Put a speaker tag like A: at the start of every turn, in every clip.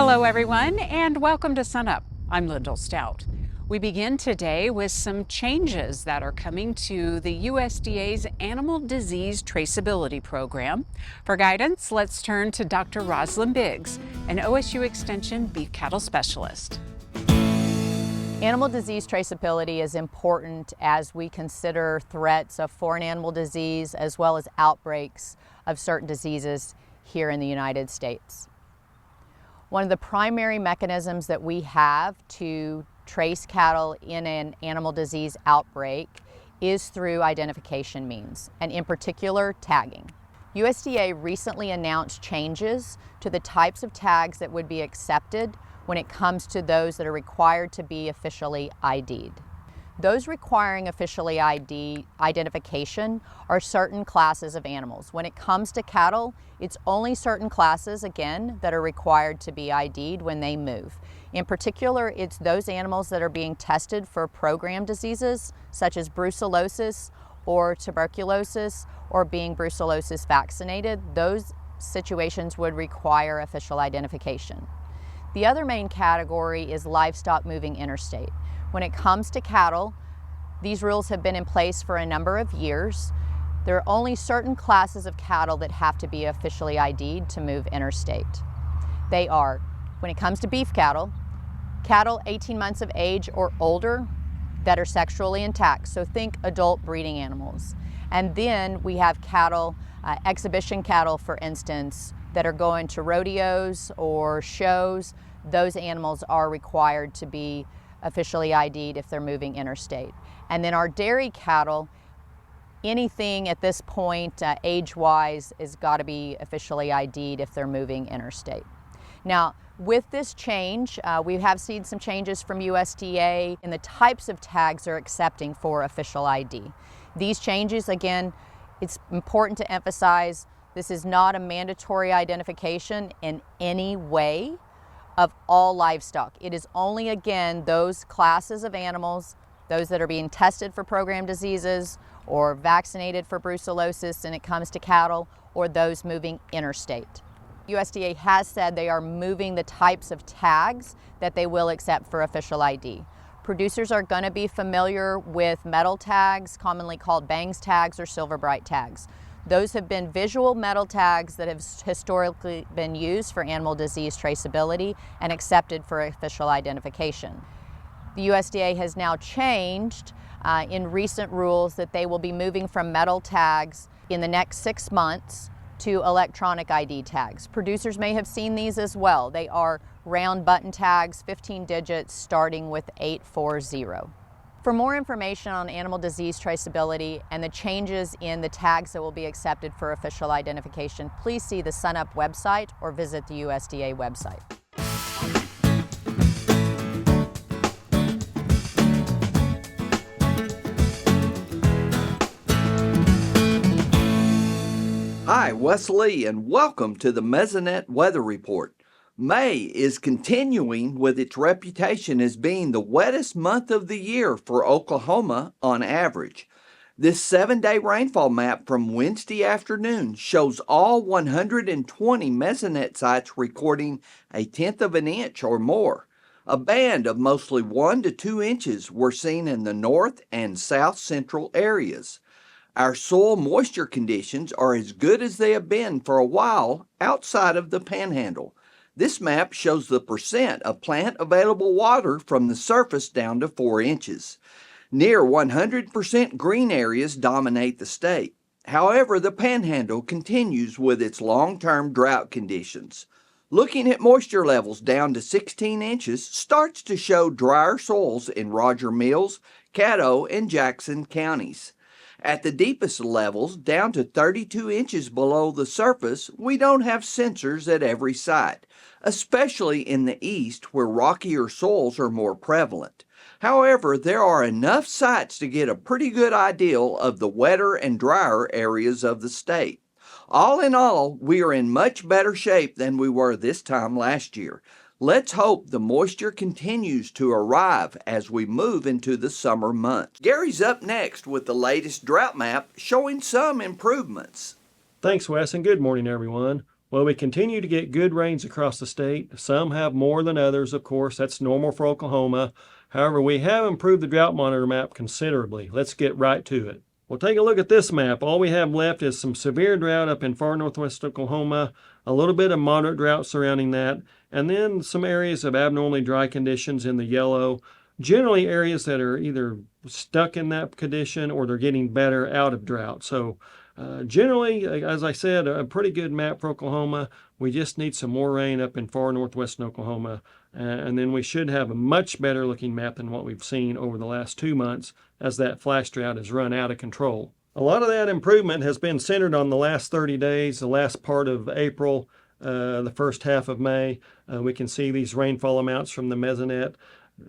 A: Hello everyone and welcome to SUNUP. I'm Lyndall Stout. We begin today with some changes that are coming to the USDA's Animal Disease Traceability Program. For guidance, let's turn to Dr. Rosslyn Biggs, an OSU Extension beef cattle specialist.
B: Animal disease traceability is important as we consider threats of foreign animal disease as well as outbreaks of certain diseases here in the United States. One of the primary mechanisms that we have to trace cattle in an animal disease outbreak is through identification means, and in particular, tagging. USDA recently announced changes to the types of tags that would be accepted when it comes to those that are required to be officially ID'd. Those requiring officially ID identification are certain classes of animals. When it comes to cattle, it's only certain classes, again, that are required to be ID'd when they move. In particular, it's those animals that are being tested for program diseases such as brucellosis or tuberculosis or being brucellosis vaccinated. Those situations would require official identification. The other main category is livestock moving interstate. When it comes to cattle, these rules have been in place for a number of years. There are only certain classes of cattle that have to be officially ID'd to move interstate. They are, when it comes to beef cattle, cattle 18 months of age or older that are sexually intact, so think adult breeding animals. And then we have cattle, exhibition cattle for instance, that are going to rodeos or shows. Those animals are required to be officially ID'd if they're moving interstate. And then our dairy cattle, anything at this point age-wise has got to be officially ID'd if they're moving interstate. Now, with this change, we have seen some changes from USDA in the types of tags they're accepting for official ID. These changes, again, it's important to emphasize this is not a mandatory identification in any way of all livestock. It is only, again, those classes of animals, those that are being tested for program diseases or vaccinated for brucellosis when it comes to cattle, or those moving interstate. USDA has said they are moving the types of tags that they will accept for official ID. Producers are going to be familiar with metal tags, commonly called bangs tags or silver bright tags. Those have been visual metal tags that have historically been used for animal disease traceability and accepted for official identification. The USDA has now changed in recent rules that they will be moving from metal tags in the next 6 months to electronic ID tags. Producers may have seen these as well. They are round button tags, 15 digits, starting with 840. For more information on animal disease traceability and the changes in the tags that will be accepted for official identification, please see the SUNUP website or visit the USDA website.
C: Hi, Wes Lee, and welcome to the Mesonet Weather Report. May is continuing with its reputation as being the wettest month of the year for Oklahoma on average. This 7-day rainfall map from Wednesday afternoon shows all 120 Mesonet sites recording 1/10 of an inch or more. A band of mostly 1 to 2 inches were seen in the north and south central areas. Our soil moisture conditions are as good as they have been for a while outside of the Panhandle. This map shows the percent of plant available water from the surface down to 4 inches. Near 100% green areas dominate the state. However, the Panhandle continues with its long-term drought conditions. Looking at moisture levels down to 16 inches starts to show drier soils in Roger Mills, Caddo, and Jackson counties. At the deepest levels, down to 32 inches below the surface, we don't have sensors at every site, especially in the east where rockier soils are more prevalent. However, there are enough sites to get a pretty good idea of the wetter and drier areas of the state. All in all, we are in much better shape than we were this time last year. Let's hope the moisture continues to arrive as we move into the summer months. Gary's up next with the latest drought map showing some improvements.
D: Thanks, Wes, and good morning, everyone. Well, we continue to get good rains across the state. Some have more than others, of course. That's normal for Oklahoma. However, we have improved the drought monitor map considerably. Let's get right to it. Well, take a look at this map. All we have left is some severe drought up in far northwest Oklahoma, a little bit of moderate drought surrounding that, and then some areas of abnormally dry conditions in the yellow. Generally areas that are either stuck in that condition or they're getting better out of drought. So generally, as I said, a pretty good map for Oklahoma. We just need some more rain up in far northwestern Oklahoma, and then we should have a much better looking map than what we've seen over the last 2 months as that flash drought has run out of control. A lot of that improvement has been centered on the last 30 days, the last part of April, the first half of May. We can see these rainfall amounts from the Mesonet.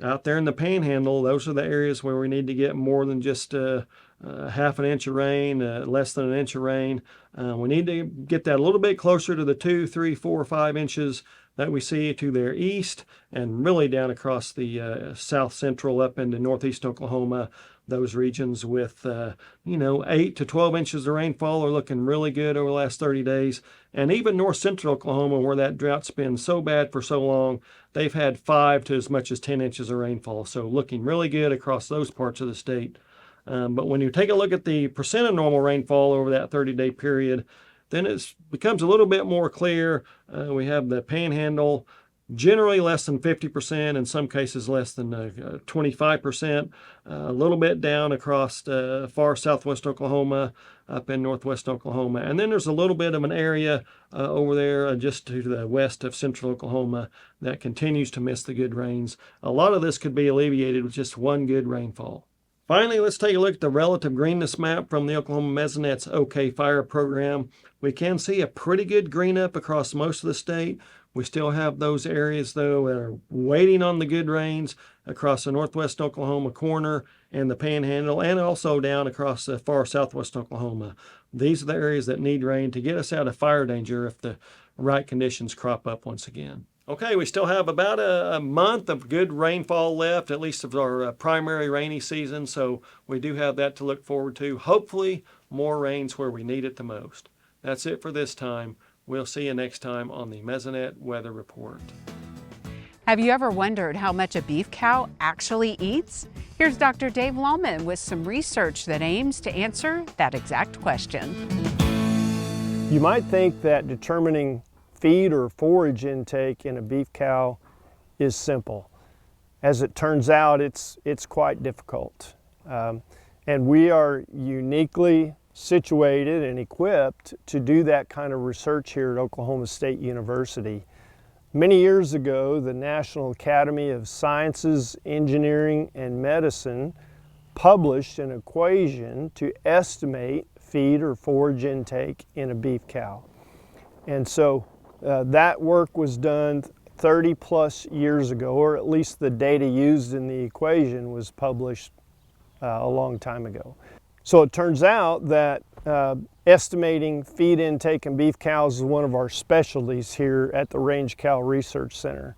D: Out there in the Panhandle, those are the areas where we need to get more than just half an inch of rain, less than an inch of rain. We need to get that a little bit closer to the 2, 3, 4, 5 inches that we see to their east, and really down across the south central up into northeast Oklahoma. Those regions with 8 to 12 inches of rainfall are looking really good over the last 30 days. And even north central Oklahoma, where that drought's been so bad for so long, they've had 5 to as much as 10 inches of rainfall. So looking really good across those parts of the state. But when you take a look at the percent of normal rainfall over that 30-day period, then it becomes a little bit more clear. We have the Panhandle, generally less than 50%, in some cases less than 25%, a little bit down across far southwest Oklahoma, up in northwest Oklahoma. And then there's a little bit of an area over there just to the west of central Oklahoma that continues to miss the good rains. A lot of this could be alleviated with just one good rainfall. Finally, let's take a look at the relative greenness map from the Oklahoma Mesonet's OK Fire program. We can see a pretty good green up across most of the state. We still have those areas, though, that are waiting on the good rains across the northwest Oklahoma corner and the Panhandle, and also down across the far southwest Oklahoma. These are the areas that need rain to get us out of fire danger if the right conditions crop up once again. Okay, we still have about a month of good rainfall left, at least of our primary rainy season, so we do have that to look forward to. Hopefully, more rains where we need it the most. That's it for this time. We'll see you next time on the Mesonet Weather Report.
A: Have you ever wondered how much a beef cow actually eats? Here's Dr. Dave Lalman with some research that aims to answer that exact question.
E: You might think that determining feed or forage intake in a beef cow is simple. As it turns out, it's quite difficult. And we are uniquely situated and equipped to do that kind of research here at Oklahoma State University. Many years ago, the National Academy of Sciences, Engineering, and Medicine published an equation to estimate feed or forage intake in a beef cow. And so that work was done 30 plus years ago, or at least the data used in the equation was published a long time ago. So it turns out that estimating feed intake in beef cows is one of our specialties here at the Range Cow Research Center.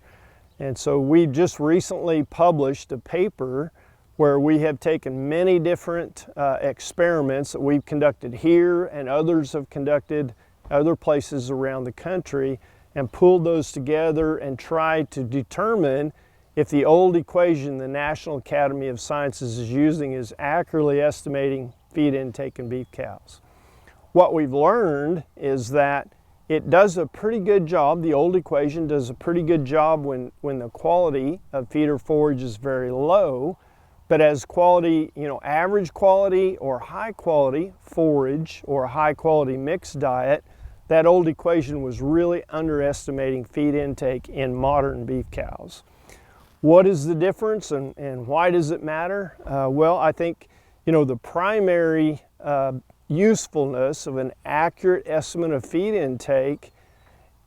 E: And so we just recently published a paper where we have taken many different experiments that we've conducted here and others have conducted other places around the country and pulled those together and tried to determine if the old equation the National Academy of Sciences is using is accurately estimating feed intake in beef cows. What we've learned is that it does a pretty good job, the old equation does a pretty good job when the quality of feed or forage is very low, but as quality, average quality or high quality forage or high quality mixed diet, that old equation was really underestimating feed intake in modern beef cows. What is the difference and why does it matter? Well, I think, the primary usefulness of an accurate estimate of feed intake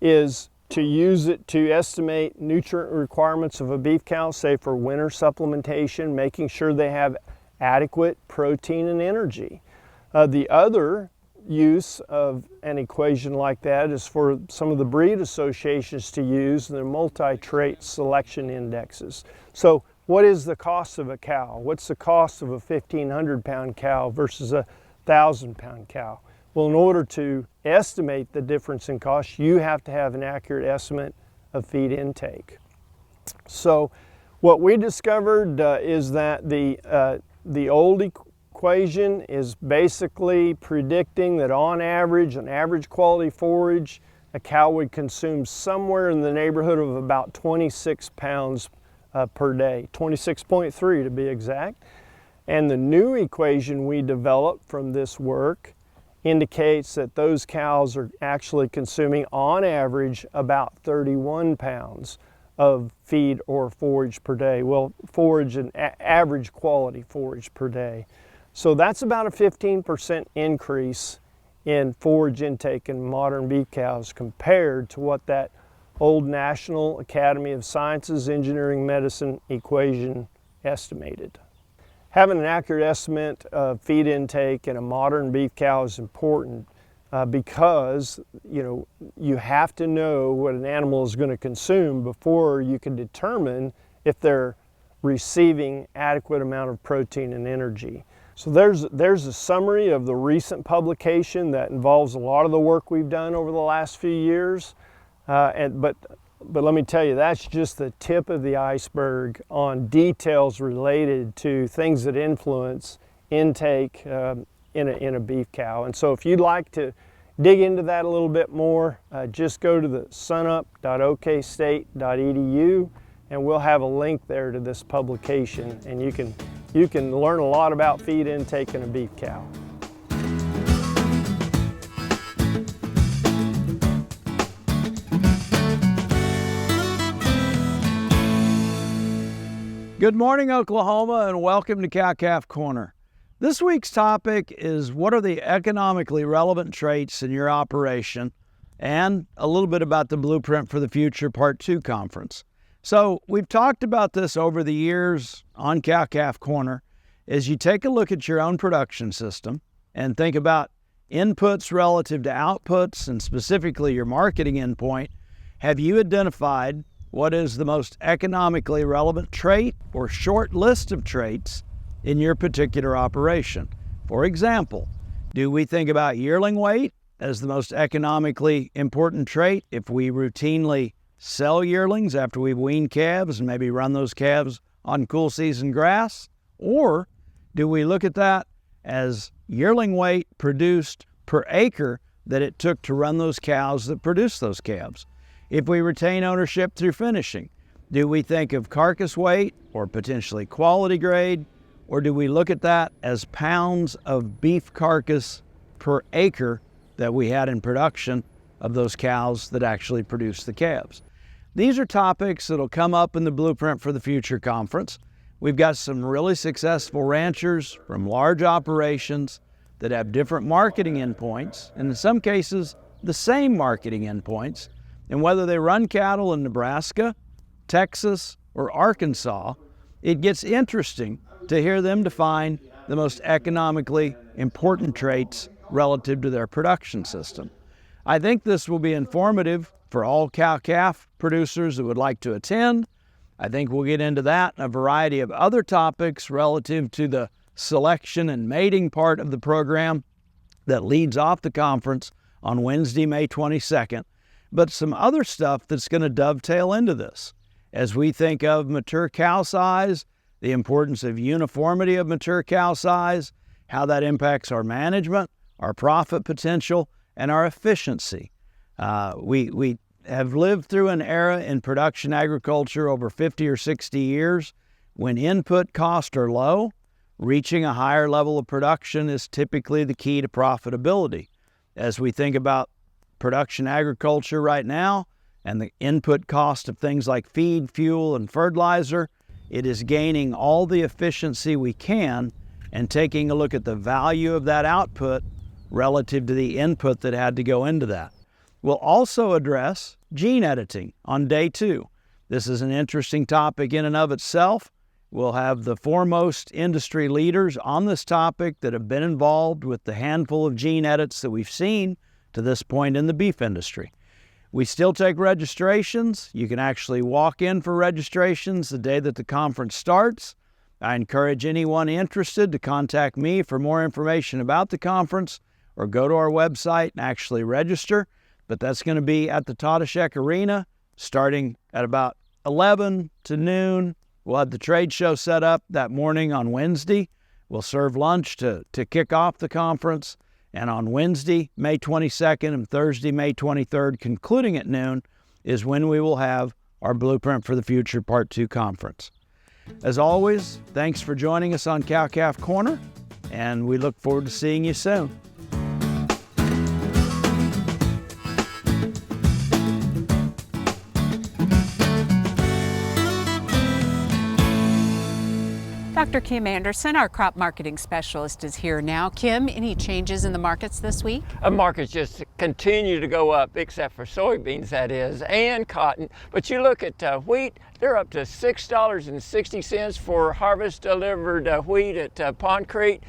E: is to use it to estimate nutrient requirements of a beef cow, say for winter supplementation, making sure they have adequate protein and energy. The other use of an equation like that is for some of the breed associations to use their multi-trait selection indexes. So what is the cost of a cow? What's the cost of a 1,500-pound cow versus a 1,000-pound cow? Well, in order to estimate the difference in cost, you have to have an accurate estimate of feed intake. So what we discovered is that the old equation is basically predicting that on average, an average quality forage, a cow would consume somewhere in the neighborhood of about 26 pounds per day, 26.3 to be exact. And the new equation we developed from this work indicates that those cows are actually consuming on average about 31 pounds of feed or forage per day. Well, forage and average quality forage per day. So that's about a 15% increase in forage intake in modern beef cows compared to what that old National Academy of Sciences, Engineering, Medicine equation estimated. Having an accurate estimate of feed intake in a modern beef cow is important because you have to know what an animal is going to consume before you can determine if they're receiving adequate amount of protein and energy. So there's a summary of the recent publication that involves a lot of the work we've done over the last few years. But let me tell you, that's just the tip of the iceberg on details related to things that influence intake in a beef cow. And so if you'd like to dig into that a little bit more, just go to the sunup.okstate.edu and we'll have a link there to this publication, and you can learn a lot about feed intake in a beef cow.
F: Good morning, Oklahoma, and welcome to Cow-Calf Corner. This week's topic is what are the economically relevant traits in your operation, and a little bit about the Blueprint for the Future Part 2 conference. So we've talked about this over the years on Cow-Calf Corner. As you take a look at your own production system and think about inputs relative to outputs, and specifically your marketing endpoint, have you identified what is the most economically relevant trait or short list of traits in your particular operation? For example, do we think about yearling weight as the most economically important trait if we routinely sell yearlings after we've weaned calves and maybe run those calves on cool season grass? Or do we look at that as yearling weight produced per acre that it took to run those cows that produced those calves? If we retain ownership through finishing, do we think of carcass weight or potentially quality grade, or do we look at that as pounds of beef carcass per acre that we had in production of those cows that actually produced the calves? These are topics that'll come up in the Blueprint for the Future conference. We've got some really successful ranchers from large operations that have different marketing endpoints, and in some cases, the same marketing endpoints. And whether they run cattle in Nebraska, Texas, or Arkansas, it gets interesting to hear them define the most economically important traits relative to their production system. I think this will be informative for all cow-calf producers that would like to attend. I think we'll get into that and a variety of other topics relative to the selection and mating part of the program that leads off the conference on Wednesday, May 22nd. But some other stuff that's going to dovetail into this. As we think of mature cow size, the importance of uniformity of mature cow size, how that impacts our management, our profit potential, and our efficiency. We have lived through an era in production agriculture over 50 or 60 years when input costs are low. Reaching a higher level of production is typically the key to profitability. As we think about production agriculture right now and the input cost of things like feed, fuel, and fertilizer, it is gaining all the efficiency we can and taking a look at the value of that output relative to the input that had to go into that. We'll also address gene editing on day 2. This is an interesting topic in and of itself. We'll have the foremost industry leaders on this topic that have been involved with the handful of gene edits that we've seen to this point in the beef industry. We still take registrations. You can actually walk in for registrations the day that the conference starts. I encourage anyone interested to contact me for more information about the conference or go to our website and actually register. But that's going to be at the Tadashek Arena starting at about 11 to noon. We'll have the trade show set up that morning on Wednesday. We'll serve lunch to kick off the conference. And on Wednesday, May 22nd and Thursday, May 23rd, concluding at noon, is when we will have our Blueprint for the Future Part 2 conference. As always, thanks for joining us on Cow-Calf Corner, and we look forward to seeing you soon.
A: Dr. Kim Anderson, our crop marketing specialist, is here now. Kim, any changes in the markets this week?
G: Markets just continue to go up, except for soybeans, that is, and cotton. But you look at wheat, they're up to $6.60 for harvest delivered wheat at Pond Creek.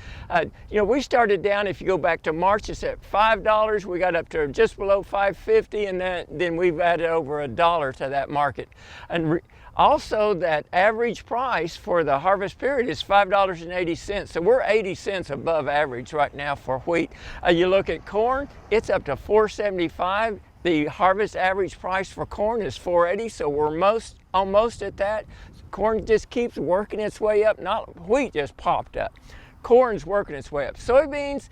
G: We started down, if you go back to March, it's at $5. We got up to just below $5.50, and then we've added over $1 to that market. And also, that average price for the harvest period is $5.80. So we're 80 cents above average right now for wheat. You look at corn, it's up to $4.75. The harvest average price for corn is $4.80, so we're almost at that. Corn just keeps working its way up. Wheat just popped up. Corn's working its way up. Soybeans,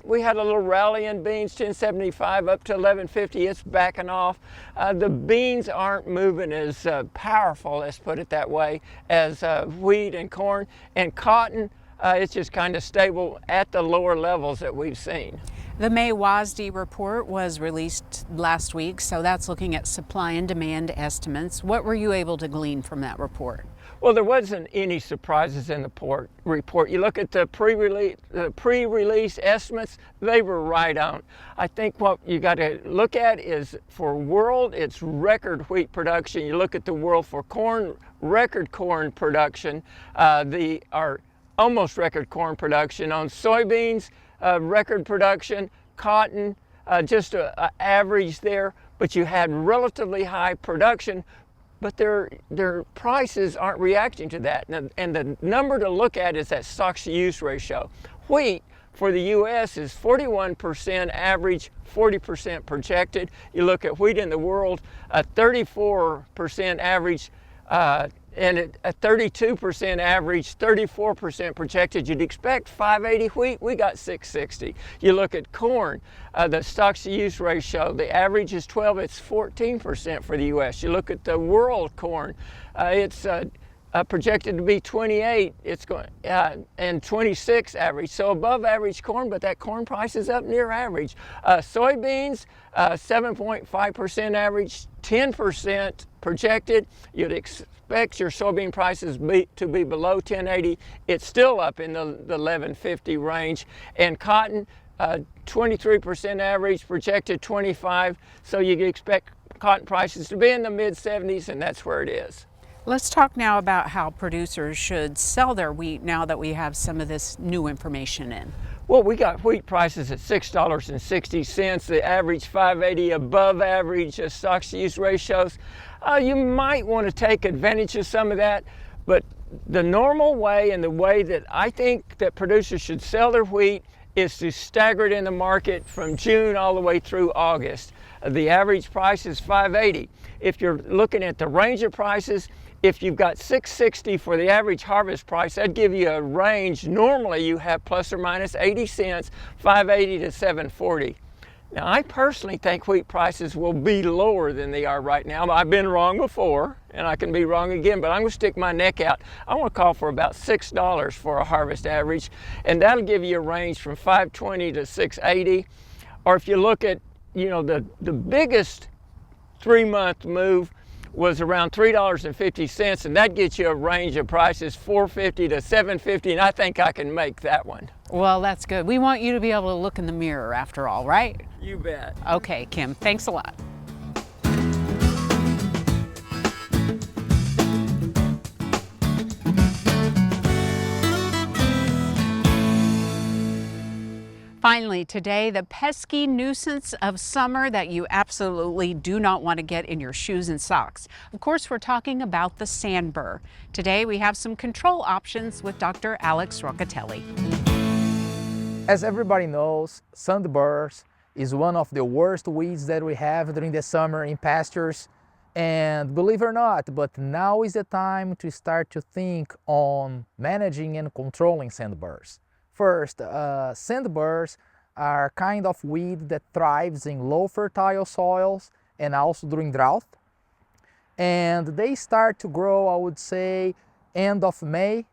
G: we had a little rally in beans, 10.75 up to 11.50. It's backing off. The beans aren't moving as powerful, let's put it that way, as wheat and corn. And cotton, it's just kind of stable at the lower levels that we've seen.
A: The May WASDE report was released last week, so that's looking at supply and demand estimates. What were you able to glean from that report?
G: Well, there wasn't any surprises in the report. You look at the pre-release estimates, they were right on. I think what you got to look at is for world, it's record wheat production. You look at the world for corn, record corn production, our almost record corn production. On soybeans, record production, cotton, just an average there, but you had relatively high production, but their prices aren't reacting to that. And the number to look at is that stocks-to-use ratio. Wheat for the U.S. is 41% average, 40% projected. You look at wheat in the world, 34% average, and a 32% average, 34% projected. You'd expect 580 wheat, we got 660. You look at corn, the stocks-to-use ratio, the average is 12, it's 14% for the U.S. You look at the world corn, it's projected to be 28, it's going and 26 average, so above average corn, but that corn price is up near average. Soybeans, 7.5% average, 10% projected. You'd expect your soybean prices to be below 1080. It's still up in the 1150 range. And cotton, 23% average, projected 25. So you expect cotton prices to be in the mid-70s, and that's where it is.
A: Let's talk now about how producers should sell their wheat now that we have some of this new information in.
G: Well, we got wheat prices at $6.60, the average 580, above average stocks-to-use ratios. You might want to take advantage of some of that, but the normal way and the way that I think that producers should sell their wheat is to stagger it in the market from June all the way through August. The average price is 580. If you're looking at the range of prices, if you've got 660 for the average harvest price, that'd give you a range. Normally you have plus or minus 80 cents, 580 to 740. Now, I personally think wheat prices will be lower than they are right now. I've been wrong before, and I can be wrong again, but I'm going to stick my neck out. I want to call for about $6 for a harvest average, and that'll give you a range from 520 to 680. Or if you look at, the biggest 3-month move was around $3.50, and that gets you a range of prices, 450 to 750, and I think I can make that one.
A: Well, that's good. We want you to be able to look in the mirror after all, right?
G: You bet.
A: Okay, Kim, thanks a lot. Finally, today, the pesky nuisance of summer that you absolutely do not want to get in your shoes and socks. Of course, we're talking about the sandbur. Today, we have some control options with Dr. Alex Rocateli.
H: As everybody knows, sandburs is one of the worst weeds that we have during the summer in pastures. And believe it or not, but now is the time to start to think on managing and controlling sandburs. First, sandburs are kind of weed that thrives in low fertile soils and also during drought. And they start to grow, I would say, end of May.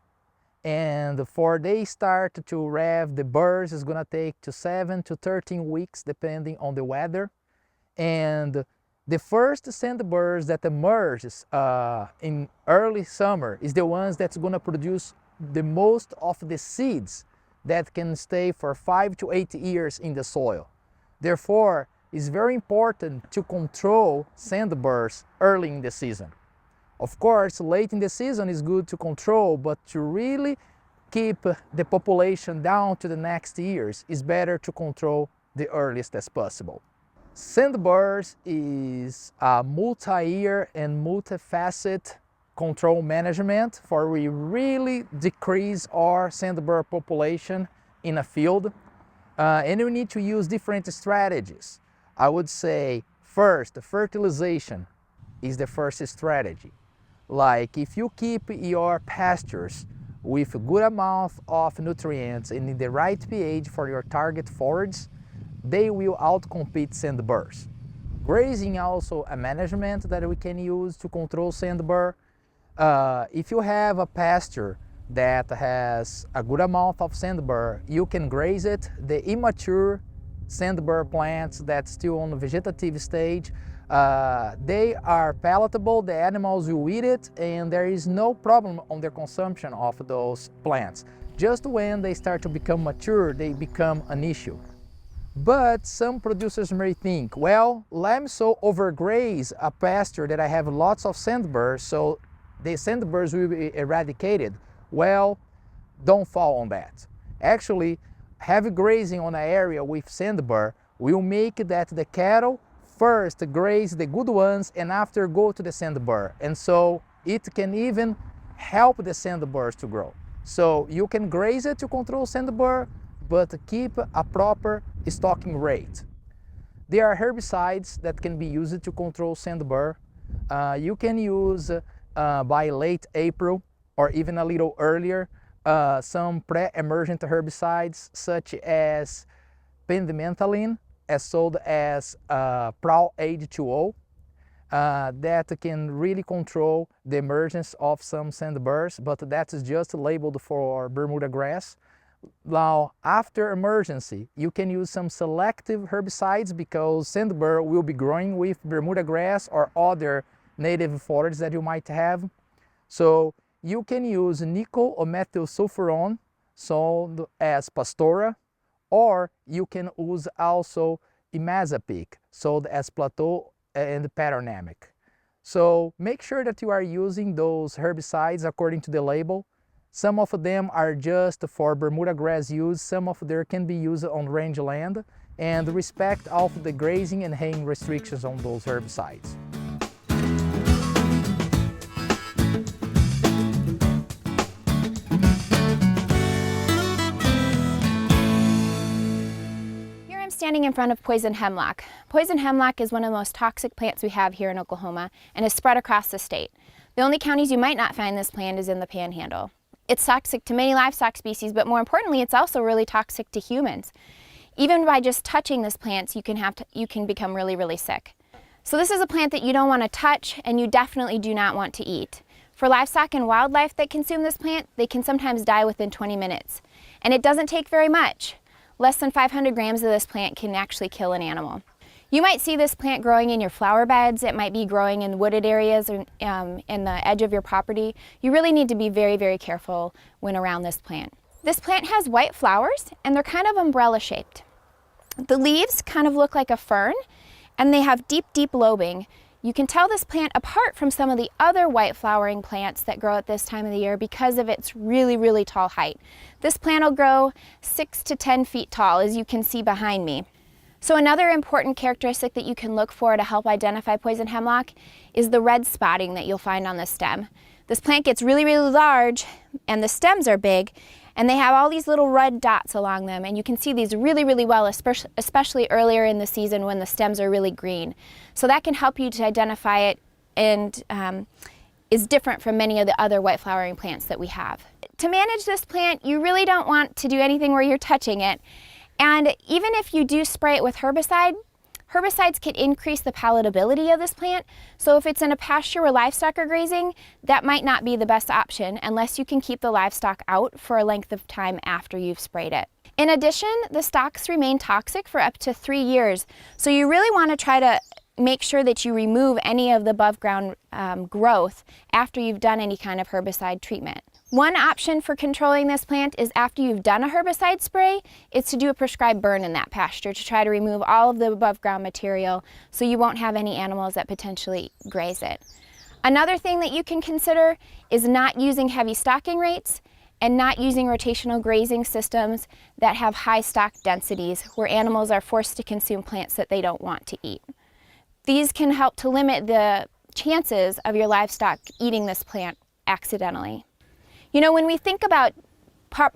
H: And for they start to rev the burrs, it's gonna take to 7 to 13 weeks depending on the weather. And the first sandburs that emerges in early summer is the ones that's gonna produce the most of the seeds that can stay for 5 to 8 years in the soil. Therefore, it's very important to control sandburs early in the season. Of course, late in the season is good to control, but to really keep the population down to the next years, it's better to control the earliest as possible. Sandburs is a multi-year and multifaceted control management for we really decrease our sandbur population in a field. And we need to use different strategies. I would say first, fertilization is the first strategy. Like if you keep your pastures with a good amount of nutrients and in the right pH for your target forage, they will outcompete sandburs. Grazing also a management that we can use to control sandbur. If you have a pasture that has a good amount of sandbur, you can graze it. The immature sandbur plants that's still on the vegetative stage, they are palatable, the animals will eat it, and there is no problem on the consumption of those plants. Just when they start to become mature, they become an issue. But some producers may think, well, let me so overgraze a pasture that I have lots of sandburs, so the sandburs will be eradicated. Well, don't fall on that. Actually, heavy grazing on an area with sandbur will make that the cattle first graze the good ones and after go to the sandbur. And so it can even help the sandburs to grow. So you can graze it to control sandbur, but keep a proper stocking rate. There are herbicides that can be used to control sandbur. You can use by late April or even a little earlier some pre-emergent herbicides such as pendimethalin, as sold as Prowl H2O, that can really control the emergence of some sandburs, but that is just labeled for Bermuda grass. Now, after emergency, you can use some selective herbicides because sandbur will be growing with Bermuda grass or other native forages that you might have. So you can use nickel or methylsulfuron, sold as Pastora, or you can use also Imazapic, sold as Plateau and Patternamic. So make sure that you are using those herbicides according to the label. Some of them are just for Bermuda grass use, some of them can be used on rangeland, and respect all of the grazing and haying restrictions on those herbicides.
I: Standing in front of poison hemlock. Poison hemlock is one of the most toxic plants we have here in Oklahoma and is spread across the state. The only counties you might not find this plant is in the Panhandle. It's toxic to many livestock species, but more importantly, it's also really toxic to humans. Even by just touching this plant, you can become really, really sick. So this is a plant that you don't want to touch and you definitely do not want to eat. For livestock and wildlife that consume this plant, they can sometimes die within 20 minutes. And it doesn't take very much. Less than 500 grams of this plant can actually kill an animal. You might see this plant growing in your flower beds. It might be growing in wooded areas or in the edge of your property. You really need to be very, very careful when around this plant. This plant has white flowers and they're kind of umbrella shaped. The leaves kind of look like a fern and they have deep, deep lobing. You can tell this plant apart from some of the other white flowering plants that grow at this time of the year because of its really, really tall height. This plant will grow 6 to 10 feet tall, as you can see behind me. So another important characteristic that you can look for to help identify poison hemlock is the red spotting that you'll find on the stem. This plant gets really, really large and the stems are big, And they have all these little red dots along them, and you can see these really, really well, especially earlier in the season when the stems are really green. So that can help you to identify it, and is different from many of the other white flowering plants that we have. To manage this plant, you really don't want to do anything where you're touching it. And even if you do spray it with herbicide, herbicides can increase the palatability of this plant. So if it's in a pasture where livestock are grazing, that might not be the best option unless you can keep the livestock out for a length of time after you've sprayed it. In addition, the stalks remain toxic for up to 3 years. So you really want to try to make sure that you remove any of the above ground growth after you've done any kind of herbicide treatment. One option for controlling this plant is after you've done a herbicide spray, is to do a prescribed burn in that pasture to try to remove all of the above ground material so you won't have any animals that potentially graze it. Another thing that you can consider is not using heavy stocking rates and not using rotational grazing systems that have high stock densities where animals are forced to consume plants that they don't want to eat. These can help to limit the chances of your livestock eating this plant accidentally. You know, when we think about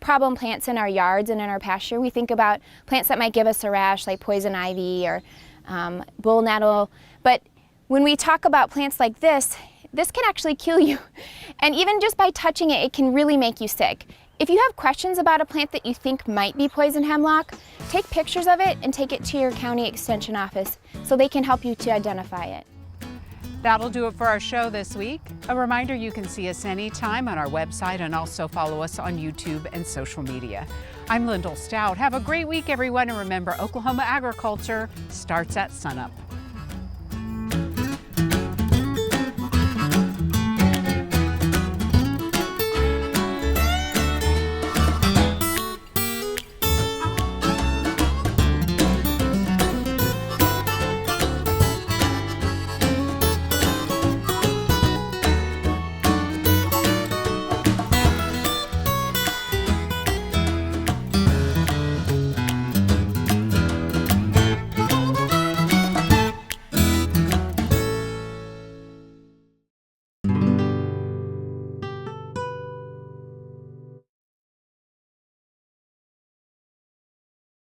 I: problem plants in our yards and in our pasture, we think about plants that might give us a rash like poison ivy or bull nettle. But when we talk about plants like this can actually kill you. And even just by touching it, it can really make you sick. If you have questions about a plant that you think might be poison hemlock, take pictures of it and take it to your county extension office so they can help you to identify it.
A: That'll do it for our show this week. A reminder, you can see us anytime on our website and also follow us on YouTube and social media. I'm Lyndall Stout. Have a great week, everyone, and remember, Oklahoma agriculture starts at sunup.